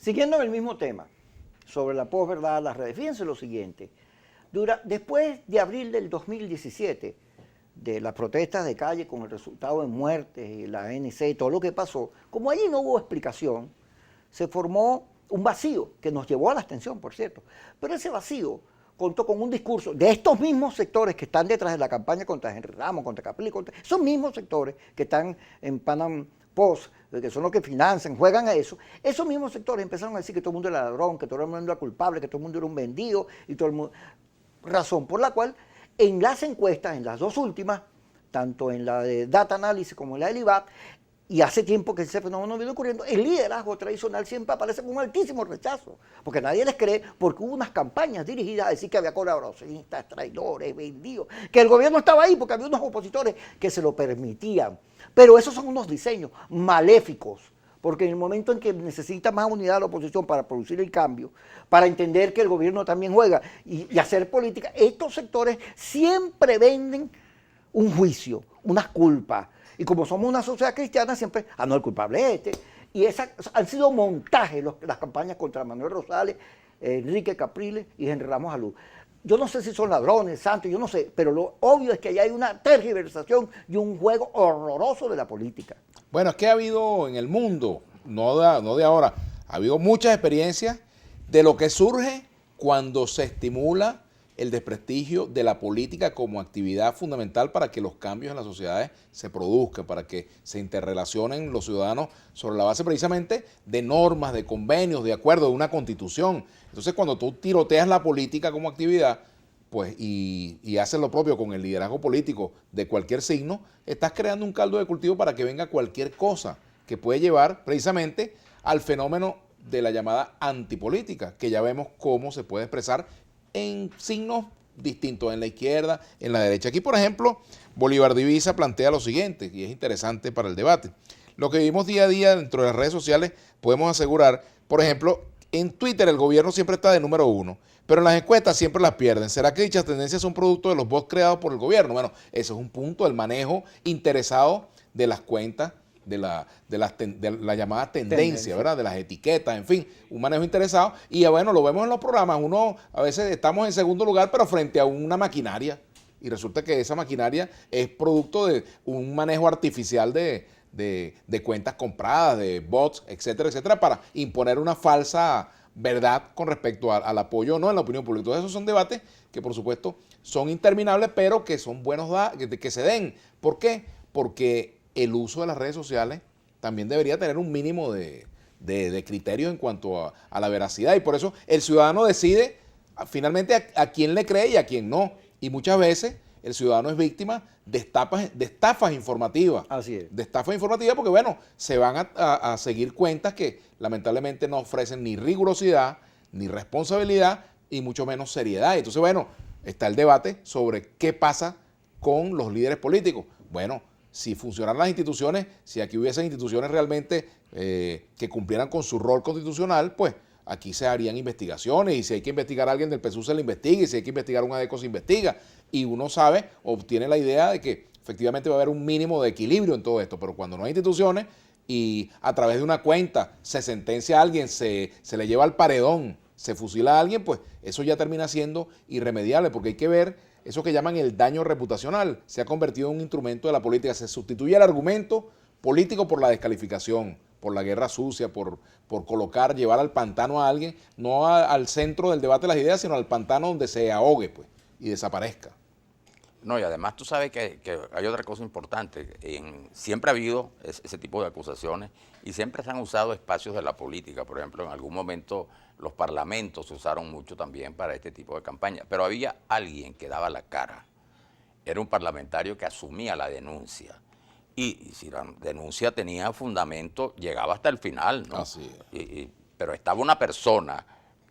Siguiendo en el mismo tema, sobre la posverdad, las redes, fíjense lo siguiente. Después de abril del 2017, de las protestas de calle con el resultado de muertes y la ANC y todo lo que pasó, como allí no hubo explicación, se formó un vacío que nos llevó a la abstención, por cierto. Pero ese vacío contó con un discurso de estos mismos sectores que están detrás de la campaña contra Henry Ramos, contra Capriles, contra esos mismos sectores que están en Panam Post, que son los que financian, juegan a eso. Esos mismos sectores empezaron a decir que todo el mundo era ladrón, que todo el mundo era culpable, que todo el mundo era un vendido y todo el mundo... Razón por la cual en las encuestas, en las dos últimas, tanto en la de Data Analysis como en la del IBAP, y hace tiempo que ese fenómeno viene ocurriendo, el liderazgo tradicional siempre aparece con un altísimo rechazo, porque nadie les cree, porque hubo unas campañas dirigidas a decir que había colaboracionistas, traidores, vendidos, que el gobierno estaba ahí porque había unos opositores que se lo permitían. Pero esos son unos diseños maléficos, porque en el momento en que necesita más unidad la oposición para producir el cambio, para entender que el gobierno también juega y hacer política, estos sectores siempre venden un juicio, unas culpas. Y como somos una sociedad cristiana, siempre, no, el culpable es este. Y han sido montajes las campañas contra Manuel Rosales, Enrique Capriles y Henry Ramos Alú. Yo no sé si son ladrones, santos, yo no sé, pero lo obvio es que ahí hay una tergiversación y un juego horroroso de la política. Bueno, es que ha habido en el mundo, no de ahora, ha habido muchas experiencias de lo que surge cuando se estimula el desprestigio de la política como actividad fundamental para que los cambios en las sociedades se produzcan, para que se interrelacionen los ciudadanos sobre la base precisamente de normas, de convenios, de acuerdos, de una constitución. Entonces, cuando tú tiroteas la política como actividad, pues, y haces lo propio con el liderazgo político de cualquier signo, estás creando un caldo de cultivo para que venga cualquier cosa que puede llevar precisamente al fenómeno de la llamada antipolítica, que ya vemos cómo se puede expresar en signos distintos, en la izquierda, en la derecha. Aquí, por ejemplo, Bolívar Divisa plantea lo siguiente, y es interesante para el debate. Lo que vivimos día a día dentro de las redes sociales, podemos asegurar, por ejemplo, en Twitter el gobierno siempre está de número 1, pero en las encuestas siempre las pierden. ¿Será que dichas tendencias son producto de los bots creados por el gobierno? Bueno, eso es un punto del manejo interesado de las cuentas, de la llamada tendencia, ¿verdad? De las etiquetas, en fin, un manejo interesado. Y bueno, lo vemos en los programas, uno a veces estamos en segundo lugar, pero frente a una maquinaria, y resulta que esa maquinaria es producto de un manejo artificial de cuentas compradas, de bots, etcétera, etcétera, para imponer una falsa verdad con respecto al apoyo o no en la opinión pública. Entonces, esos son debates que, por supuesto, son interminables, pero que son buenos que se den. ¿Por qué? Porque el uso de las redes sociales también debería tener un mínimo de criterios en cuanto a la veracidad, y por eso el ciudadano decide finalmente a quién le cree y a quién no, y muchas veces el ciudadano es víctima de estafas informativas. Así es. De estafas informativas porque, bueno, se van a seguir cuentas que lamentablemente no ofrecen ni rigurosidad, ni responsabilidad, y mucho menos seriedad. Entonces, bueno, está el debate sobre qué pasa con los líderes políticos. Bueno, si funcionaran las instituciones, si aquí hubiesen instituciones realmente que cumplieran con su rol constitucional, pues aquí se harían investigaciones, y si hay que investigar a alguien del PSUV se le investiga, y si hay que investigar a un ADECO se investiga, y uno sabe, obtiene la idea de que efectivamente va a haber un mínimo de equilibrio en todo esto. Pero cuando no hay instituciones y a través de una cuenta se sentencia a alguien, se le lleva al paredón, se fusila a alguien, pues eso ya termina siendo irremediable, porque hay que ver eso que llaman el daño reputacional. Se ha convertido en un instrumento de la política, se sustituye el argumento político por la descalificación, por la guerra sucia, por llevar al pantano a alguien, no al centro del debate de las ideas, sino al pantano donde se ahogue, pues, y desaparezca. No, y además tú sabes que hay otra cosa importante. Siempre ha habido ese tipo de acusaciones y siempre se han usado espacios de la política. Por ejemplo, en algún momento los parlamentos se usaron mucho también para este tipo de campaña. Pero había alguien que daba la cara. Era un parlamentario que asumía la denuncia. Y si la denuncia tenía fundamento, llegaba hasta el final, ¿no? Así es. Pero estaba una persona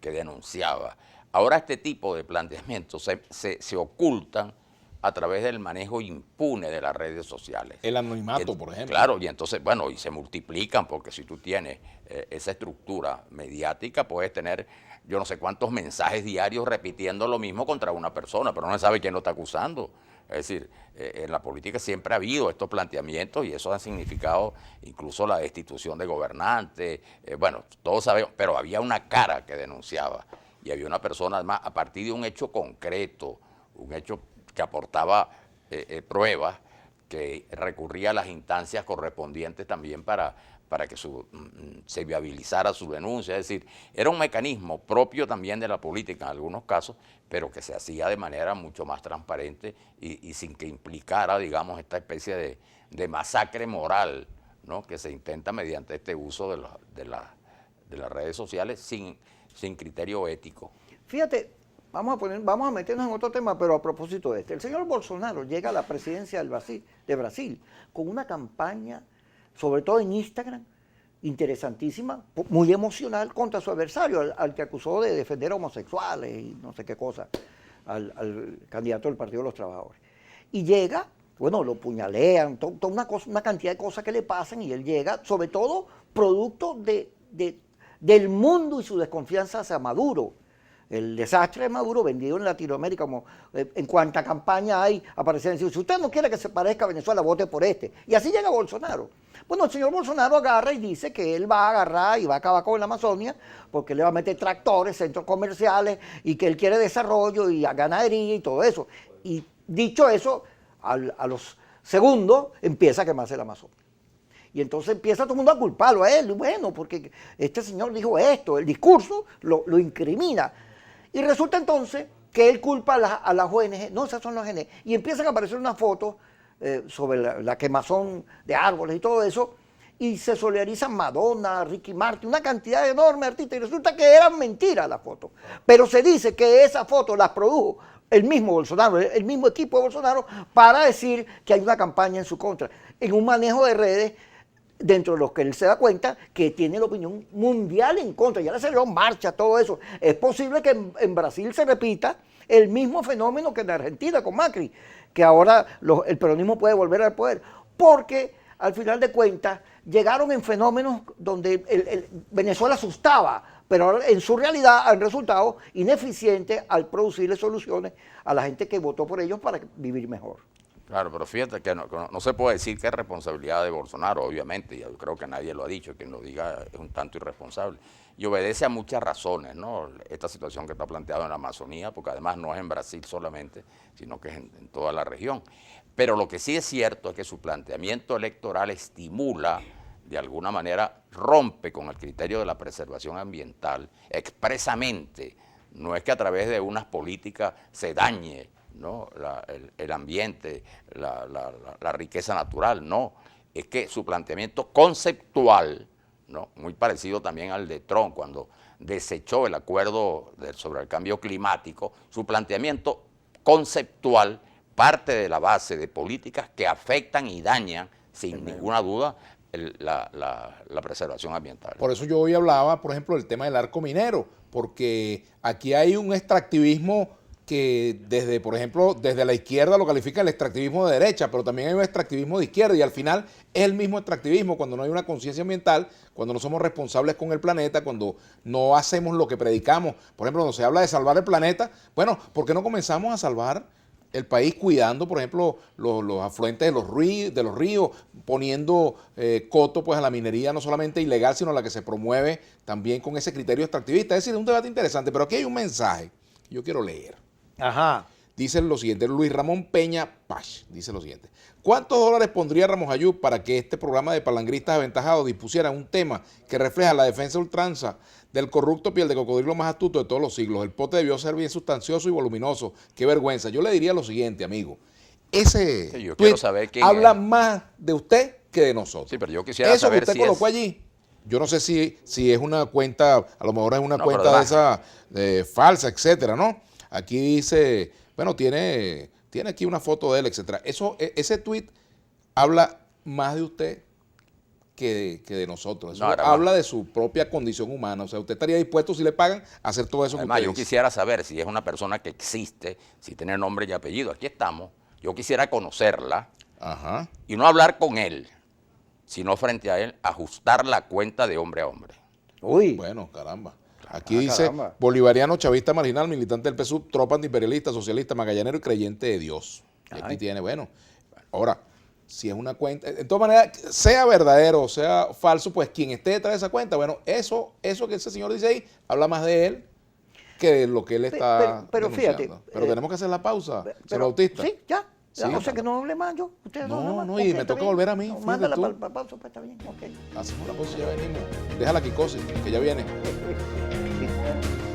que denunciaba. Ahora este tipo de planteamientos se ocultan a través del manejo impune de las redes sociales. El anonimato, por ejemplo. Claro, y entonces, bueno, y se multiplican, porque si tú tienes esa estructura mediática, puedes tener yo no sé cuántos mensajes diarios repitiendo lo mismo contra una persona, pero no se sabe quién lo está acusando. Es decir, en la política siempre ha habido estos planteamientos y eso ha significado incluso la destitución de gobernantes. Bueno, todos sabemos, pero había una cara que denunciaba y había una persona, además, a partir de un hecho concreto, un hecho que aportaba pruebas, que recurría a las instancias correspondientes también para que se viabilizara su denuncia. Es decir, era un mecanismo propio también de la política en algunos casos, pero que se hacía de manera mucho más transparente y sin que implicara, digamos, esta especie de masacre moral, ¿no?, que se intenta mediante este uso de las redes sociales sin criterio ético. Fíjate, vamos a meternos en otro tema, pero a propósito de este. El señor Bolsonaro llega a la presidencia de Brasil con una campaña, sobre todo en Instagram, interesantísima, muy emocional contra su adversario, al que acusó de defender homosexuales y no sé qué cosa, al candidato del Partido de los Trabajadores. Y llega, bueno, lo puñalean, una cantidad de cosas que le pasan y él llega, sobre todo, producto del mundo y su desconfianza hacia Maduro. El desastre de Maduro vendido en Latinoamérica, como en cuanta campaña hay, aparecen diciendo, si usted no quiere que se parezca a Venezuela, vote por este. Y así llega Bolsonaro. Bueno, el señor Bolsonaro agarra y dice que él va a agarrar y va a acabar con la Amazonia porque le va a meter tractores, centros comerciales y que él quiere desarrollo y ganadería y todo eso. Y dicho eso, a los segundos empieza a quemarse la Amazonia. Y entonces empieza todo el mundo a culparlo a él. Bueno, porque este señor dijo esto, el discurso lo incrimina. Y resulta entonces que él culpa a las ONG, no, esas son las ONG, y empiezan a aparecer unas fotos sobre la quemazón de árboles y todo eso, y se solidarizan Madonna, Ricky Martin, una cantidad enorme de artistas, y resulta que eran mentiras las fotos. Pero se dice que esas fotos las produjo el mismo Bolsonaro, el mismo equipo de Bolsonaro, para decir que hay una campaña en su contra, en un manejo de redes, dentro de los que él se da cuenta que tiene la opinión mundial en contra, ya le salieron marchas, todo eso. Es posible que en Brasil se repita el mismo fenómeno que en Argentina con Macri, que ahora el peronismo puede volver al poder, porque al final de cuentas llegaron en fenómenos donde Venezuela asustaba, pero ahora en su realidad han resultado ineficientes al producirle soluciones a la gente que votó por ellos para vivir mejor. Claro, pero fíjate que no se puede decir que es responsabilidad de Bolsonaro, obviamente, y yo creo que nadie lo ha dicho, quien lo diga es un tanto irresponsable. Y obedece a muchas razones, ¿no? Esta situación que está planteada en la Amazonía, porque además no es en Brasil solamente, sino que es en toda la región. Pero lo que sí es cierto es que su planteamiento electoral estimula, de alguna manera, rompe con el criterio de la preservación ambiental expresamente. No es que a través de unas políticas se dañe, ¿no?, el ambiente, la riqueza natural, no. Es que su planteamiento conceptual, ¿no?, muy parecido también al de Trump cuando desechó el acuerdo sobre el cambio climático, su planteamiento conceptual parte de la base de políticas que afectan y dañan, sin ninguna duda, la preservación ambiental. Por eso yo hoy hablaba, por ejemplo, del tema del arco minero, porque aquí hay un extractivismo que desde, por ejemplo, desde la izquierda lo califica el extractivismo de derecha, pero también hay un extractivismo de izquierda y al final es el mismo extractivismo cuando no hay una conciencia ambiental, cuando no somos responsables con el planeta, cuando no hacemos lo que predicamos. Por ejemplo, cuando se habla de salvar el planeta, bueno, ¿por qué no comenzamos a salvar el país cuidando, por ejemplo, los afluentes de los ríos, poniendo coto pues a la minería no solamente ilegal, sino a la que se promueve también con ese criterio extractivista? Es decir, es un debate interesante, pero aquí hay un mensaje que yo quiero leer. Ajá. Dice lo siguiente, Luis Ramón Peña Pach, dice lo siguiente. ¿Cuántos dólares pondría Ramos Ayub para que este programa de palangristas aventajados dispusiera un tema que refleja la defensa ultranza del corrupto piel de cocodrilo más astuto de todos los siglos? El pote debió ser bien sustancioso y voluminoso. Qué vergüenza. Yo le diría lo siguiente, amigo. Ese sí, yo quiero saber quién habla es. más de usted que de nosotros. Sí, pero yo quisiera eso saber que usted si colocó es... allí, yo no sé si es una cuenta, a lo mejor es una No, cuenta de esa falsa, etcétera, ¿no? Aquí dice, bueno, tiene aquí una foto de él, etcétera. Ese tuit habla más de usted que de nosotros. Eso habla de su propia condición humana. O sea, usted estaría dispuesto, si le pagan, a hacer todo eso. Además, que usted yo dice. quisiera saber si es una persona que existe, si tiene nombre y apellido. Aquí estamos. Yo quisiera conocerla. Ajá. Y no hablar con él, sino frente a él, ajustar la cuenta de hombre a hombre. Uy. Bueno, caramba. Aquí dice, caramba. bolivariano, chavista marginal, militante del PSUV, tropa antiimperialista, socialista, magallanero y creyente de Dios. Y aquí Ay. tiene, bueno, ahora, si es una cuenta, de todas maneras, sea verdadero o sea falso, pues quien esté detrás de esa cuenta, bueno, eso que ese señor dice ahí, habla más de él que de lo que él está pero denunciando. fíjate, Pero tenemos que hacer la pausa, señor pero, Bautista. sí, ya. Sí. O sea que no hable más yo. Ustedes No, hablen más. no, y Ok, me está toca bien. volver a mí, No, fíjate mándala tú. para pausa, pues está bien. Ok. Hacemos la pausa y ya venimos. Déjala aquí, Cosi, que ya viene. Sí.